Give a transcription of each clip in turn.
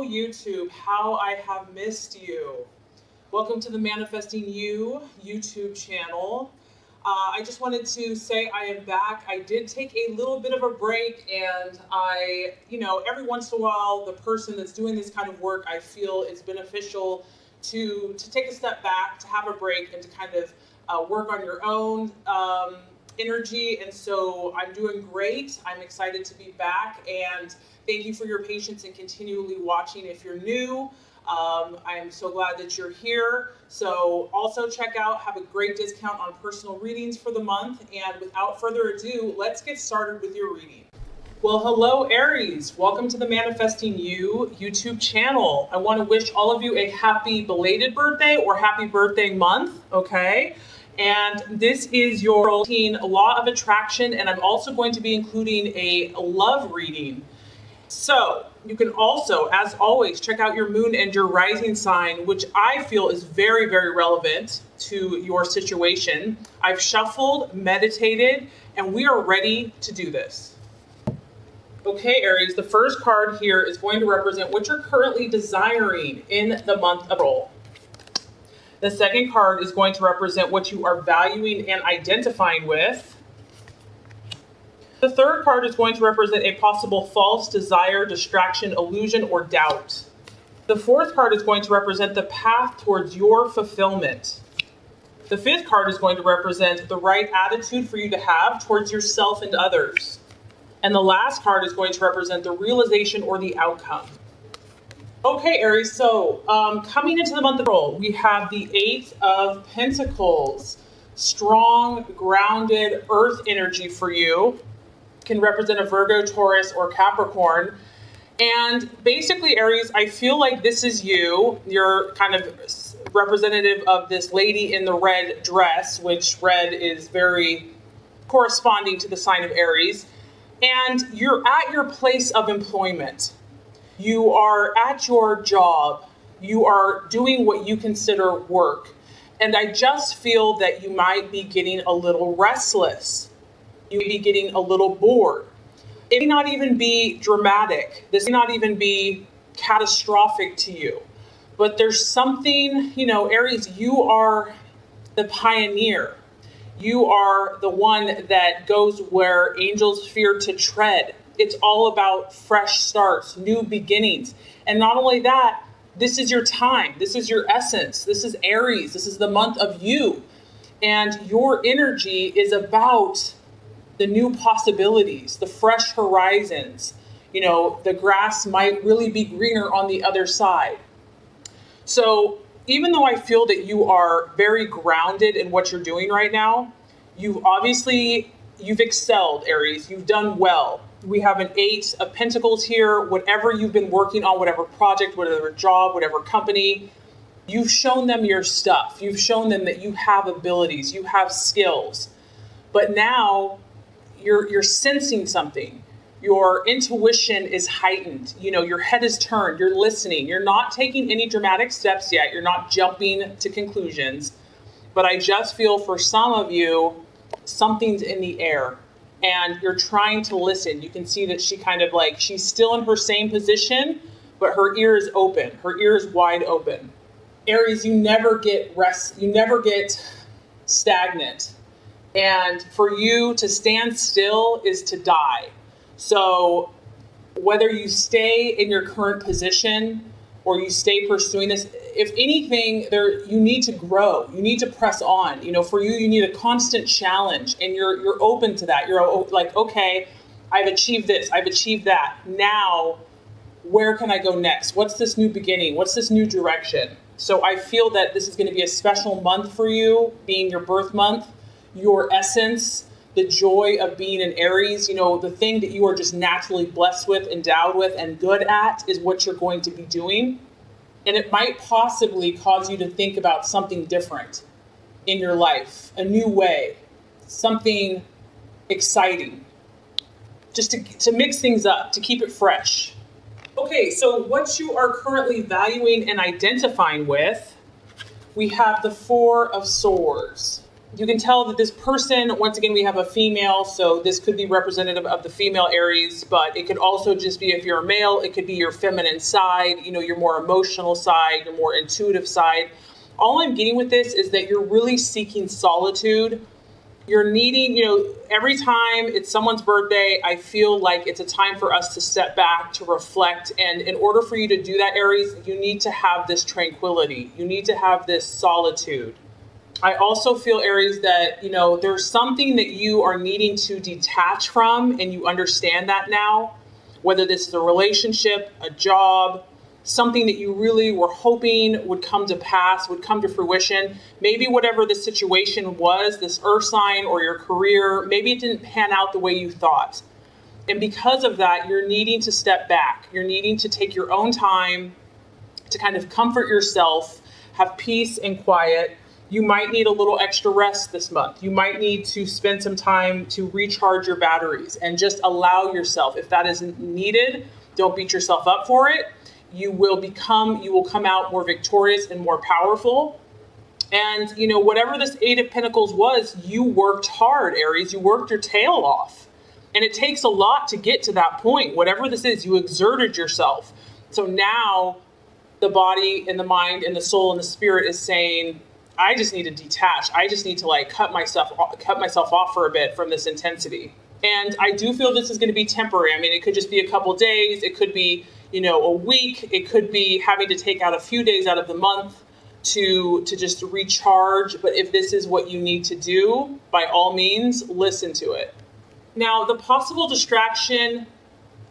YouTube, how I have missed you. Welcome to the Manifesting You YouTube channel. I just wanted to say I am back. I did take a little bit of a break, and every once in a while, the person that's doing this kind of work, I feel it's beneficial to take a step back, to have a break, and to kind of work on your own energy. And so I'm doing great. I'm excited to be back, and thank you for your patience and continually watching. If you're new, I'm so glad that you're here. So also check out, have a great discount on personal readings for the month. And without further ado, let's get started with your reading. Well, hello Aries, welcome to the Manifesting You YouTube channel. I want to wish all of you a happy belated birthday or happy birthday month, okay? And this is your law of attraction, and I'm also going to be including a love reading. So you can also, as always, check out your moon and your rising sign, which I feel is very, very relevant to your situation. I've shuffled, meditated, and we are ready to do this. Okay, Aries, the first card here is going to represent what you're currently desiring in the month of April. The second card is going to represent what you are valuing and identifying with. The third card is going to represent a possible false desire, distraction, illusion, or doubt. The fourth card is going to represent the path towards your fulfillment. The fifth card is going to represent the right attitude for you to have towards yourself and others. And the last card is going to represent the realization or the outcome. Okay, Aries, so coming into the month of April, we have the Eight of Pentacles. Strong, grounded earth energy for you. Can represent a Virgo, Taurus, or Capricorn. And basically, Aries, I feel like this is you. You're kind of representative of this lady in the red dress, which red is very corresponding to the sign of Aries. And you're at your place of employment. You are at your job. You are doing what you consider work. And I just feel that you might be getting a little restless. You may be getting a little bored. It may not even be dramatic. This may not even be catastrophic to you. But there's something, Aries, you are the pioneer. You are the one that goes where angels fear to tread. It's all about fresh starts, new beginnings. And not only that, this is your time. This is your essence. This is Aries. This is the month of you. And your energy is about the new possibilities, the fresh horizons. The grass might really be greener on the other side. So even though I feel that you are very grounded in what you're doing right now, you've excelled, Aries. You've done well. We have an Eight of Pentacles here. Whatever you've been working on, whatever project, whatever job, whatever company, you've shown them your stuff. You've shown them that you have abilities, you have skills. But now you're sensing something. Your intuition is heightened. Your head is turned. You're listening. You're not taking any dramatic steps yet. You're not jumping to conclusions. But I just feel for some of you, something's in the air. And you're trying to listen. You can see that she she's still in her same position, but her ear is open. Her ear is wide open. Aries, you never get rest. You never get stagnant. And for you to stand still is to die. So whether you stay in your current position or you stay pursuing this, if anything, you need to grow. You need to press on. For you, you need a constant challenge, and you're open to that. You're like, okay, I've achieved this. I've achieved that. Now, where can I go next? What's this new beginning? What's this new direction? So I feel that this is going to be a special month for you, being your birth month. Your essence, the joy of being an Aries, the thing that you are just naturally blessed with, endowed with, and good at is what you're going to be doing. And it might possibly cause you to think about something different in your life, a new way, something exciting, just to mix things up, to keep it fresh. Okay, so what you are currently valuing and identifying with, we have the Four of Swords. You can tell that this person, once again, we have a female, so this could be representative of the female Aries, but it could also just be, if you're a male, it could be your feminine side, you know, your more emotional side, your more intuitive side. All I'm getting with this is that you're really seeking solitude. You're needing, you know, every time it's someone's birthday, I feel like it's a time for us to step back, to reflect. And in order for you to do that, Aries, you need to have this tranquility. You need to have this solitude. I also feel, Aries, that, you know, there's something that you are needing to detach from, and you understand that now, whether this is a relationship, a job, something that you really were hoping would come to pass, would come to fruition. Maybe whatever the situation was, this earth sign or your career, maybe it didn't pan out the way you thought. And because of that, you're needing to step back. You're needing to take your own time to kind of comfort yourself, have peace and quiet. You might need a little extra rest this month. You might need to spend some time to recharge your batteries and just allow yourself, if that is needed, don't beat yourself up for it. You will come out more victorious and more powerful. And, you know, whatever this Eight of Pentacles was, you worked hard, Aries. You worked your tail off. And it takes a lot to get to that point. Whatever this is, you exerted yourself. So now the body and the mind and the soul and the spirit is saying, I just need to detach. I just need to like cut myself off for a bit from this intensity. And I do feel this is going to be temporary. I mean, it could just be a couple days. It could be, you know, a week. It could be having to take out a few days out of the month to just recharge. But if this is what you need to do, by all means, listen to it. Now, the possible distraction,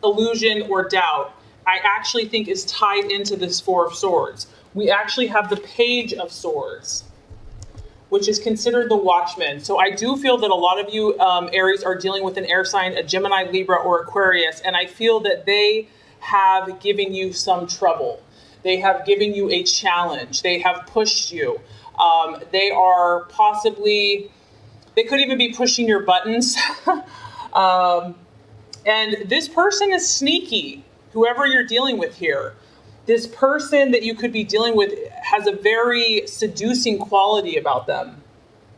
illusion, or doubt, I actually think is tied into this Four of Swords. We actually have the Page of Swords, which is considered the watchman. So I do feel that a lot of you, Aries, are dealing with an air sign, a Gemini, Libra, or Aquarius, and I feel that they have given you some trouble. They have given you a challenge. They have pushed you. They are possibly, they could even be pushing your buttons. And this person is sneaky, whoever you're dealing with here. This person that you could be dealing with has a very seducing quality about them.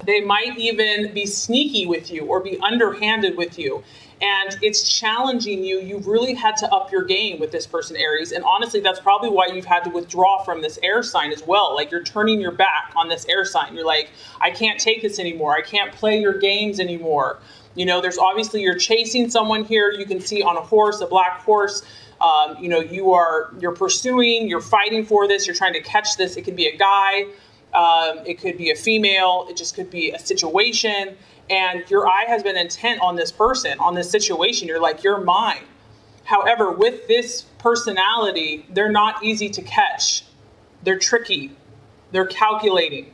They might even be sneaky with you or be underhanded with you. And it's challenging you. You've really had to up your game with this person, Aries. And honestly, that's probably why you've had to withdraw from this air sign as well. Like, you're turning your back on this air sign. You're like, I can't take this anymore. I can't play your games anymore. You know, there's obviously, you're chasing someone here. You can see on a horse, a black horse. You know, you're pursuing, you're fighting for this, you're trying to catch this. It could be a guy, it could be a female, it just could be a situation. And your eye has been intent on this person, on this situation. You're like, you're mine. However, with this personality, they're not easy to catch. They're tricky. They're calculating.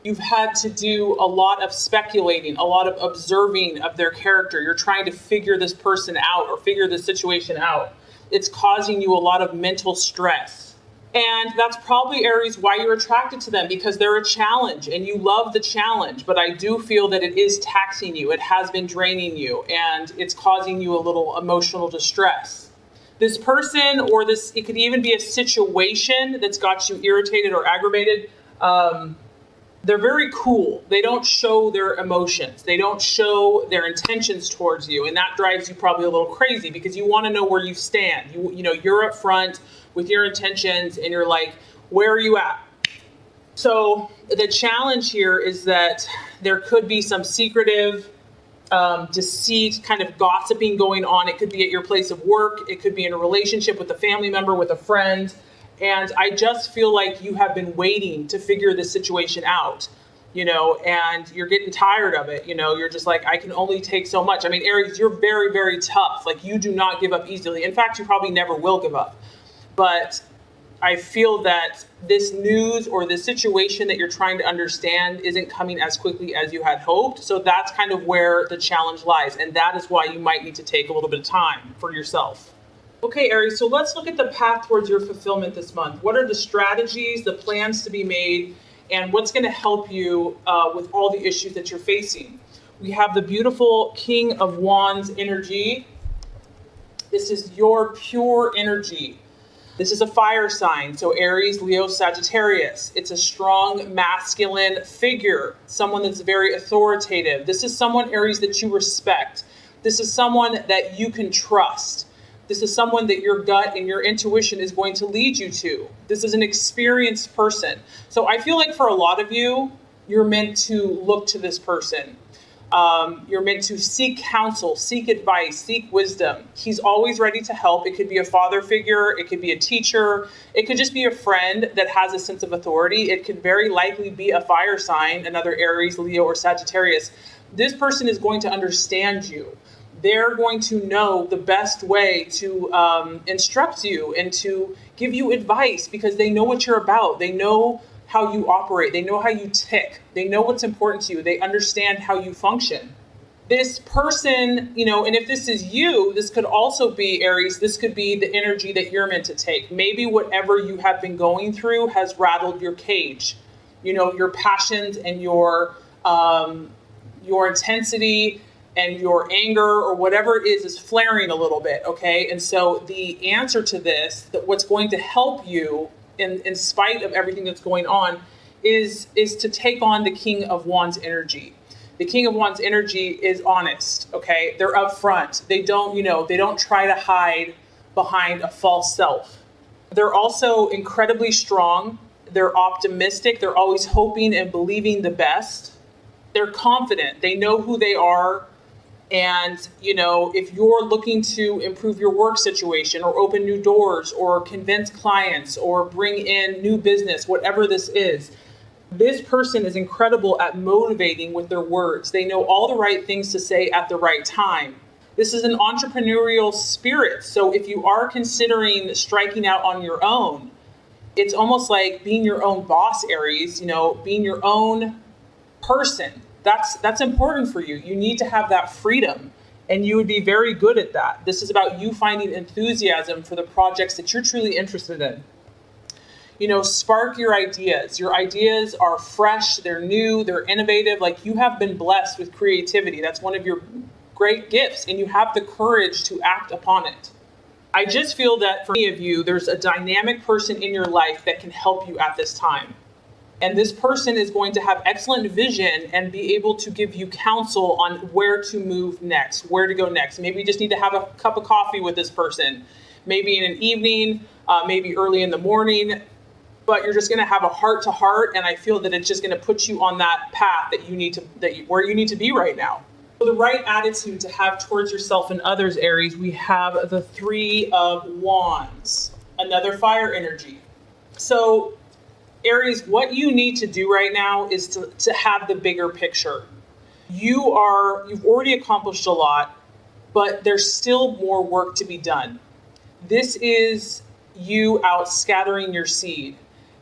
You've had to do a lot of speculating, a lot of observing of their character. You're trying to figure this person out or figure this situation out. It's causing you a lot of mental stress. And that's probably, Aries, why you're attracted to them, because they're a challenge and you love the challenge. But I do feel that it is taxing you. It has been draining you and it's causing you a little emotional distress. This person, or this, it could even be a situation that's got you irritated or aggravated. They're very cool. They don't show their emotions. They don't show their intentions towards you. And that drives you probably a little crazy because you want to know where you stand. You know, you're up front with your intentions and you're like, where are you at? So the challenge here is that there could be some secretive deceit, kind of gossiping going on. It could be at your place of work. It could be in a relationship with a family member, with a friend. And I just feel like you have been waiting to figure this situation out, you know, and you're getting tired of it. You know, you're just like, I can only take so much. I mean, Aries, you're very, very tough. Like, you do not give up easily. In fact, you probably never will give up. But I feel that this news or this situation that you're trying to understand isn't coming as quickly as you had hoped. So that's kind of where the challenge lies. And that is why you might need to take a little bit of time for yourself. Okay, Aries, so let's look at the path towards your fulfillment this month. What are the strategies, the plans to be made, and what's going to help you with all the issues that you're facing? We have the beautiful King of Wands energy. This is your pure energy. This is a fire sign, so Aries, Leo, Sagittarius. It's a strong masculine figure, someone that's very authoritative. This is someone, Aries, that you respect. This is someone that you can trust. This is someone that your gut and your intuition is going to lead you to. This is an experienced person. So I feel like for a lot of you, you're meant to look to this person. You're meant to seek counsel, seek advice, seek wisdom. He's always ready to help. It could be a father figure. It could be a teacher. It could just be a friend that has a sense of authority. It could very likely be a fire sign, another Aries, Leo, or Sagittarius. This person is going to understand you. They're going to know the best way to instruct you and to give you advice because they know what you're about. They know how you operate. They know how you tick. They know what's important to you. They understand how you function. This person, and if this is you, this could also be Aries. This could be the energy that you're meant to take. Maybe whatever you have been going through has rattled your cage. Your passions and your intensity and your anger or whatever it is flaring a little bit, okay? And so the answer to this, that what's going to help you in spite of everything that's going on is to take on the King of Wands energy. The King of Wands energy is honest, okay? They're upfront. They don't try to hide behind a false self. They're also incredibly strong. They're optimistic. They're always hoping and believing the best. They're confident. They know who they are. And, if you're looking to improve your work situation or open new doors or convince clients or bring in new business, whatever this is, this person is incredible at motivating with their words. They know all the right things to say at the right time. This is an entrepreneurial spirit. So if you are considering striking out on your own, it's almost like being your own boss, Aries, being your own person. That's important for you. You need to have that freedom, and you would be very good at that. This is about you finding enthusiasm for the projects that you're truly interested in. Spark your ideas. Your ideas are fresh, they're new, they're innovative. Like, you have been blessed with creativity. That's one of your great gifts, and you have the courage to act upon it. I just feel that for many of you, there's a dynamic person in your life that can help you at this time. And this person is going to have excellent vision and be able to give you counsel on where to move next, where to go next. Maybe you just need to have a cup of coffee with this person, maybe in an evening, maybe early in the morning, but you're just going to have a heart to heart. And I feel that it's just going to put you on that path where you need to be right now. So the right attitude to have towards yourself and others, Aries, we have the Three of Wands, another fire energy. So Aries, what you need to do right now is to have the bigger picture. You've already accomplished a lot, but there's still more work to be done. This is you out scattering your seed.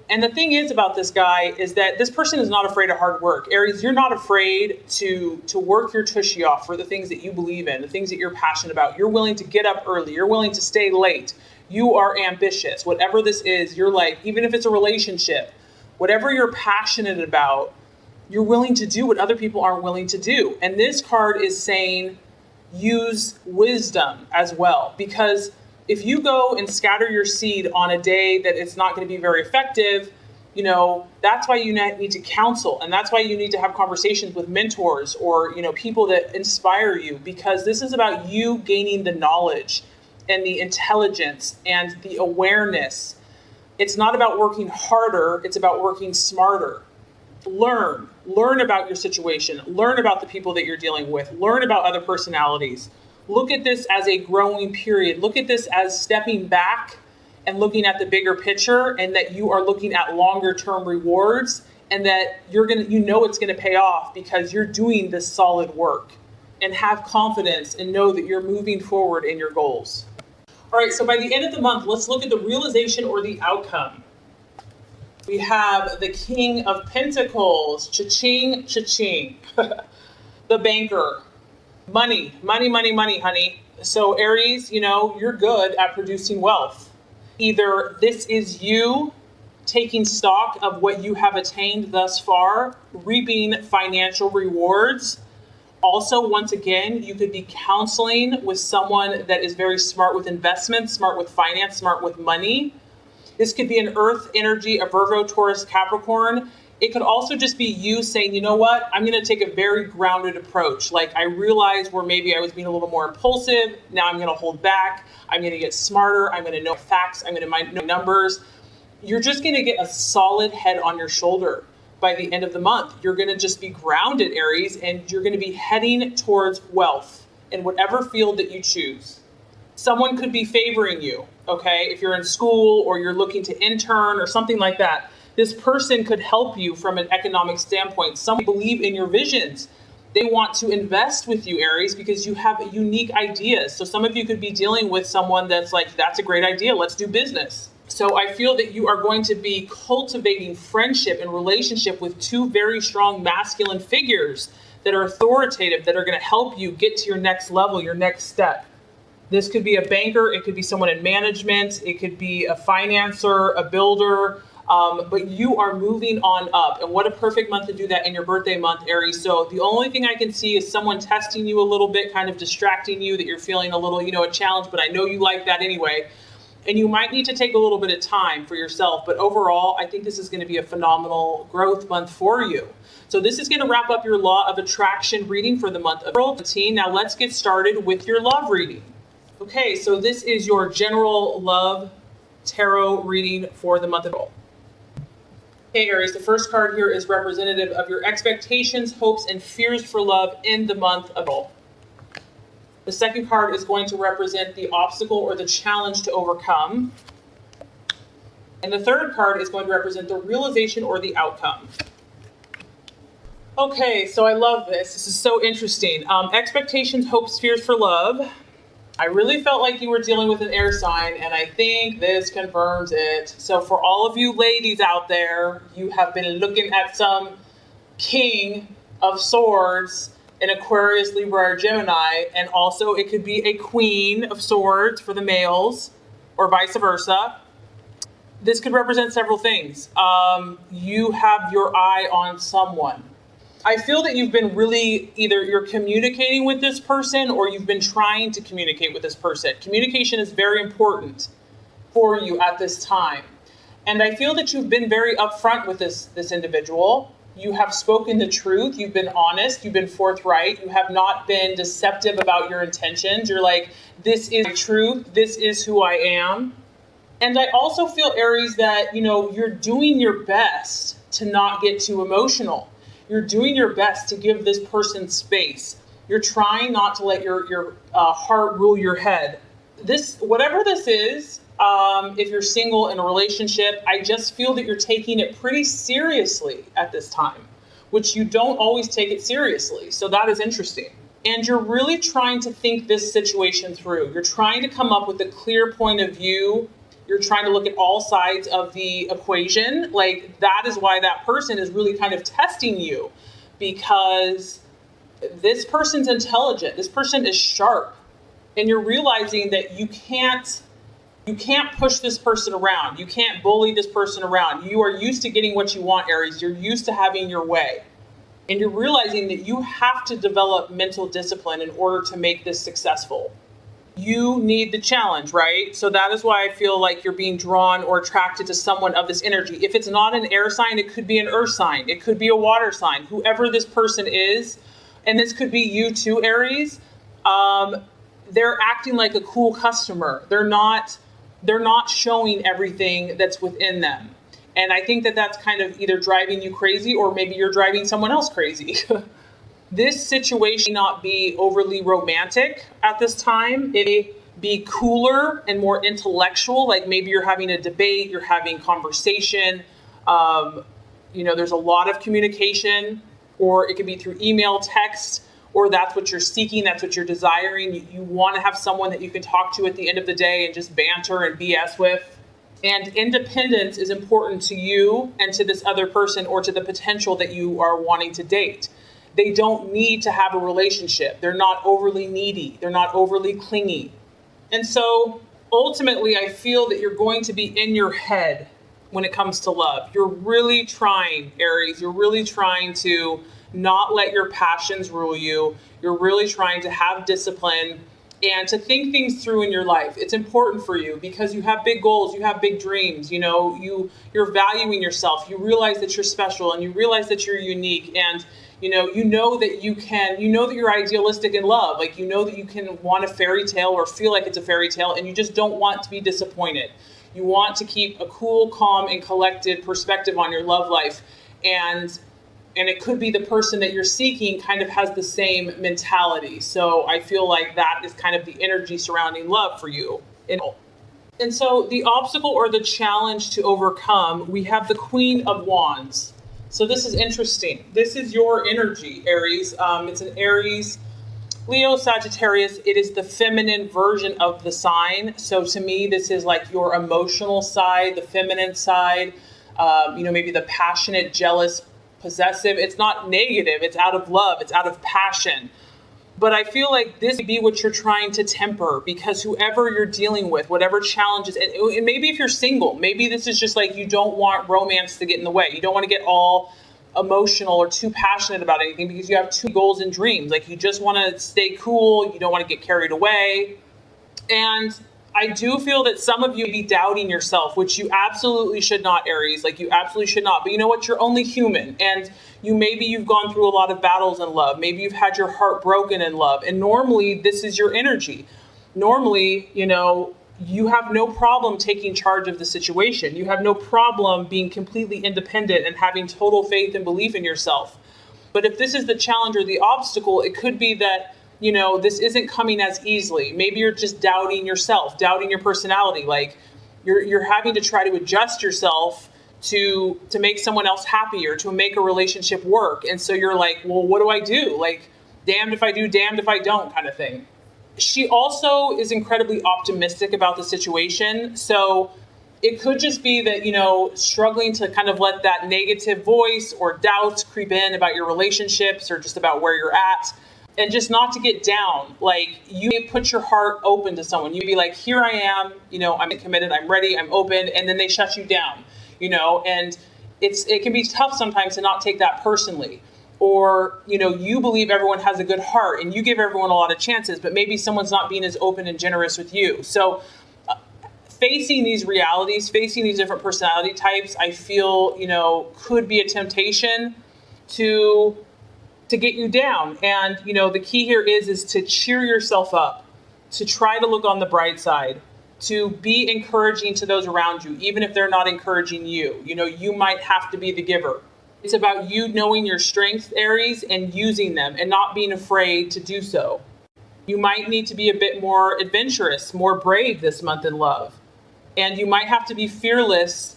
And the thing is about this guy is that this person is not afraid of hard work. Aries, you're not afraid to work your tushy off for the things that you believe in, the things that you're passionate about. You're willing to get up early. You're willing to stay late. You are ambitious. Whatever this is, you're like, even if it's a relationship, whatever you're passionate about, you're willing to do what other people aren't willing to do. And this card is saying use wisdom as well. Because if you go and scatter your seed on a day that it's not going to be very effective, that's why you need to counsel. And that's why you need to have conversations with mentors or, people that inspire you, because this is about you gaining the knowledge and the intelligence and the awareness. It's not about working harder. It's about working smarter. Learn about your situation. Learn about the people that you're dealing with. Learn about other personalities. Look at this as a growing period. Look at this as stepping back and looking at the bigger picture, and that you are looking at longer term rewards, and that it's going to pay off because you're doing this solid work. And have confidence and know that you're moving forward in your goals. All right, so by the end of the month, let's look at the realization or the outcome. We have the King of Pentacles, cha-ching, cha-ching. The banker, money, honey. So Aries, you're good at producing wealth. Either this is you taking stock of what you have attained thus far, reaping financial rewards. Also, once again, you could be counseling with someone that is very smart with investments, smart with finance, smart with money. This could be an earth energy, a Virgo, Taurus, Capricorn. It could also just be you saying, you know what, I'm going to take a very grounded approach. Like, I realized where maybe I was being a little more impulsive. Now I'm going to hold back. I'm going to get smarter. I'm going to know facts. I'm going to know numbers. You're just going to get a solid head on your shoulder by the end of the month. You're going to just be grounded, Aries, and you're going to be heading towards wealth in whatever field that you choose. Someone could be favoring you, okay? If you're in school or you're looking to intern or something like that, this person could help you from an economic standpoint. Some believe in your visions. They want to invest with you, Aries, because you have unique ideas. So some of you could be dealing with someone that's like, that's a great idea, let's do business. So I feel that you are going to be cultivating friendship and relationship with two very strong masculine figures that are authoritative, that are going to help you get to your next level, your next step. This could be a banker, it could be someone in management, it could be a financer, a builder, but you are moving on up. And what a perfect month to do that in your birthday month, Aries. So the only thing I can see is someone testing you a little bit, kind of distracting you, that you're feeling a little, a challenge, but I know you like that anyway. And you might need to take a little bit of time for yourself. But overall, I think this is going to be a phenomenal growth month for you. So this is going to wrap up your Law of Attraction reading for the month of April. Now let's get started with your love reading. Okay, so this is your general love tarot reading for the month of April. Okay, Aries, the first card here is representative of your expectations, hopes, and fears for love in the month of April. The second card is going to represent the obstacle or the challenge to overcome. And the third card is going to represent the realization or the outcome. Okay, so I love this. This is so interesting. Expectations, hopes, fears for love. I really felt like you were dealing with an air sign, and I think this confirms it. So for all of you ladies out there, you have been looking at some King of Swords in Aquarius, Libra, or Gemini, and also it could be a Queen of Swords for the males, or vice versa. This could represent several things. You have your eye on someone. I feel that you've been really, either you're communicating with this person or you've been trying to communicate with this person. Communication is very important for you at this time. And I feel that you've been very upfront with this individual. You have spoken the truth. You've been honest. You've been forthright. You have not been deceptive about your intentions. You're like, this is truth. This is who I am. And I also feel, Aries, that, you're doing your best to not get too emotional. You're doing your best to give this person space. You're trying not to let your heart rule your head. Whatever this is, if you're single in a relationship, I just feel that you're taking it pretty seriously at this time, which you don't always take it seriously. So that is interesting. And you're really trying to think this situation through. You're trying to come up with a clear point of view. You're trying to look at all sides of the equation. Like, that is why that person is really kind of testing you, because this person's intelligent. This person is sharp. And you're realizing that you can't push this person around. You can't bully this person around. You are used to getting what you want, Aries. You're used to having your way. And you're realizing that you have to develop mental discipline in order to make this successful. You need the challenge, right? So that is why I feel like you're being drawn or attracted to someone of this energy. If it's not an air sign, it could be an earth sign. It could be a water sign. Whoever this person is, and this could be you too, Aries, they're acting like a cool customer. They're not showing everything that's within them. And I think that that's kind of either driving you crazy or maybe you're driving someone else crazy. This situation may not be overly romantic at this time. It may be cooler and more intellectual, like maybe you're having a debate, you're having conversation. There's a lot of communication, or it could be through email, text, or that's what you're seeking, that's what you're desiring. You want to have someone that you can talk to at the end of the day and just banter and BS with. And independence is important to you and to this other person, or to the potential that you are wanting to date. They don't need to have a relationship. They're not overly needy. They're not overly clingy. And so ultimately, I feel that you're going to be in your head when it comes to love. You're really trying, Aries. You're really trying to not let your passions rule you. You're really trying to have discipline and to think things through in your life. It's important for you because you have big goals, you have big dreams, you're valuing yourself. You realize that you're special and you realize that you're unique, and you know that you're idealistic in love. Like, you know that you can want a fairy tale or feel like it's a fairy tale, and you just don't want to be disappointed. You want to keep a cool, calm, and collected perspective on your love life. And it could be the person that you're seeking kind of has the same mentality. So I feel like that is kind of the energy surrounding love for you. And so the obstacle or the challenge to overcome, we have the Queen of Wands. So this is interesting. This is your energy, Aries. It's an Aries, Leo, Sagittarius. It is the feminine version of the sign. So to me, this is like your emotional side, the feminine side, maybe the passionate, jealous, possessive. It's not negative. It's out of love. It's out of passion. But I feel like this would be what you're trying to temper, because whoever you're dealing with, whatever challenges, and maybe if you're single, maybe this is just like you don't want romance to get in the way. You don't want to get all emotional or too passionate about anything because you have two goals and dreams. Like, you just want to stay cool. You don't want to get carried away. And I do feel that some of you be doubting yourself, which you absolutely should not, Aries. Like, you absolutely should not. But you know what? You're only human. And you've gone through a lot of battles in love. Maybe you've had your heart broken in love. And normally this is your energy. Normally, you have no problem taking charge of the situation. You have no problem being completely independent and having total faith and belief in yourself. But if this is the challenge or the obstacle, it could be that this isn't coming as easily. Maybe you're just doubting yourself, doubting your personality. Like, you're having to try to adjust yourself to make someone else happier, to make a relationship work. And so you're like, well, what do I do? Like, damned if I do, damned if I don't kind of thing. She also is incredibly optimistic about the situation. So it could just be that, struggling to kind of let that negative voice or doubts creep in about your relationships or just about where you're at. And just not to get down. Like, you put your heart open to someone. You'd be like, here I am, I'm committed, I'm ready, I'm open. And then they shut you down, and it can be tough sometimes to not take that personally. Or, you believe everyone has a good heart and you give everyone a lot of chances, but maybe someone's not being as open and generous with you. So facing these realities, facing these different personality types, I feel, could be a temptation to get you down. And, the key here is to cheer yourself up, to try to look on the bright side, to be encouraging to those around you, even if they're not encouraging you. You might have to be the giver. It's about you knowing your strengths, Aries, and using them and not being afraid to do so. You might need to be a bit more adventurous, more brave this month in love. And you might have to be fearless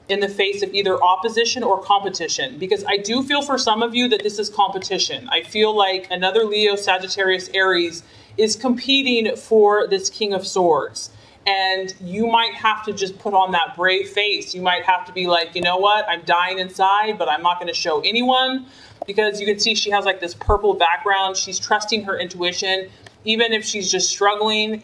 in the face of either opposition or competition, because I do feel for some of you that this is competition. I feel like another Leo, Sagittarius, Aries is competing for this King of Swords. And you might have to just put on that brave face. You might have to be like, you know what? I'm dying inside, but I'm not going to show anyone, because you can see she has like this purple background. She's trusting her intuition, even if she's just struggling,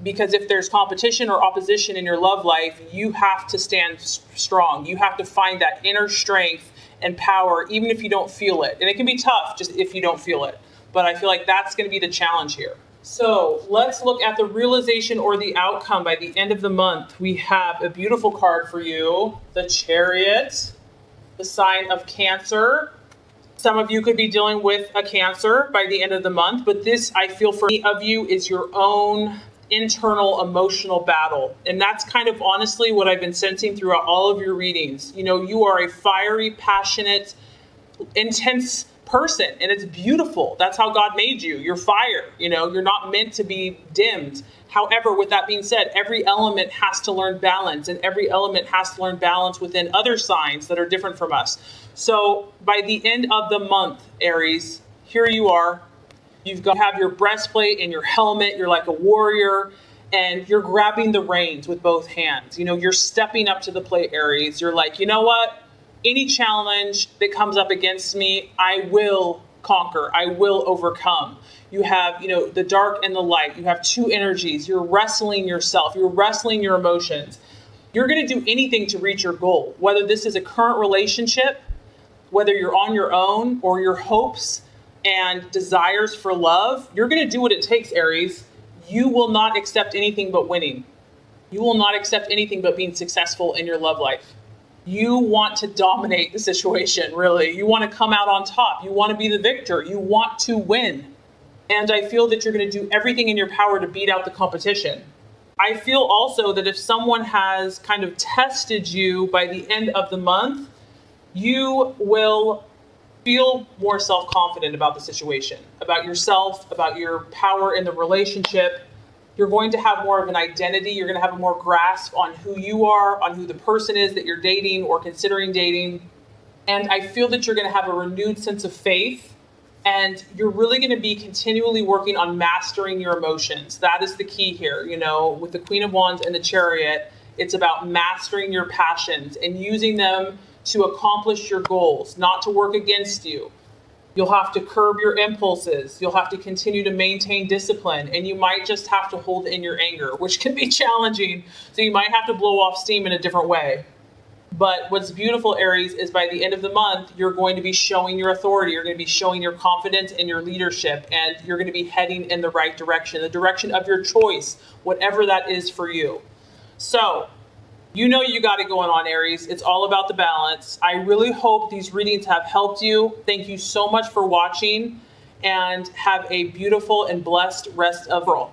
because if there's competition or opposition in your love life, you have to stand strong. You have to find that inner strength and power, even if you don't feel it. And it can be tough just if you don't feel it. But I feel like that's going to be the challenge here. So let's look at the realization or the outcome by the end of the month. We have a beautiful card for you, the Chariot, the sign of Cancer. Some of you could be dealing with a Cancer by the end of the month, but this, I feel for many of you, is your own internal emotional battle. And that's kind of honestly what I've been sensing throughout all of your readings. You are a fiery, passionate, intense person, and it's beautiful. That's how God made you. You're fire. You're not meant to be dimmed. However, with that being said, every element has to learn balance, and every element has to learn balance within other signs that are different from us. So by the end of the month, Aries, here you are. You have your breastplate and your helmet. You're like a warrior, and you're grabbing the reins with both hands. You're stepping up to the plate, Aries. You're like, you know what? Any challenge that comes up against me, I will conquer. I will overcome. You have, the dark and the light. You have two energies. You're wrestling yourself. You're wrestling your emotions. You're going to do anything to reach your goal, whether this is a current relationship, whether you're on your own, or your hopes and desires for love, you're going to do what it takes, Aries. You will not accept anything but winning. You will not accept anything but being successful in your love life. You want to dominate the situation, really. You want to come out on top. You want to be the victor. You want to win. And I feel that you're going to do everything in your power to beat out the competition. I feel also that if someone has kind of tested you by the end of the month, you will feel more self-confident about the situation, about yourself, about your power in the relationship. You're going to have more of an identity. You're going to have a more grasp on who you are, on who the person is that you're dating or considering dating. And I feel that you're going to have a renewed sense of faith, and you're really going to be continually working on mastering your emotions. That is the key here. You know, with the Queen of Wands and the Chariot, it's about mastering your passions and using them to accomplish your goals, not to work against you. You'll have to curb your impulses. You'll have to continue to maintain discipline, and you might just have to hold in your anger, which can be challenging. So you might have to blow off steam in a different way. But what's beautiful, Aries, is by the end of the month, you're going to be showing your authority. You're going to be showing your confidence and your leadership, and you're going to be heading in the right direction, the direction of your choice, whatever that is for you. So you know you got it going on, Aries. It's all about the balance. I really hope these readings have helped you. Thank you so much for watching, and have a beautiful and blessed rest of the world.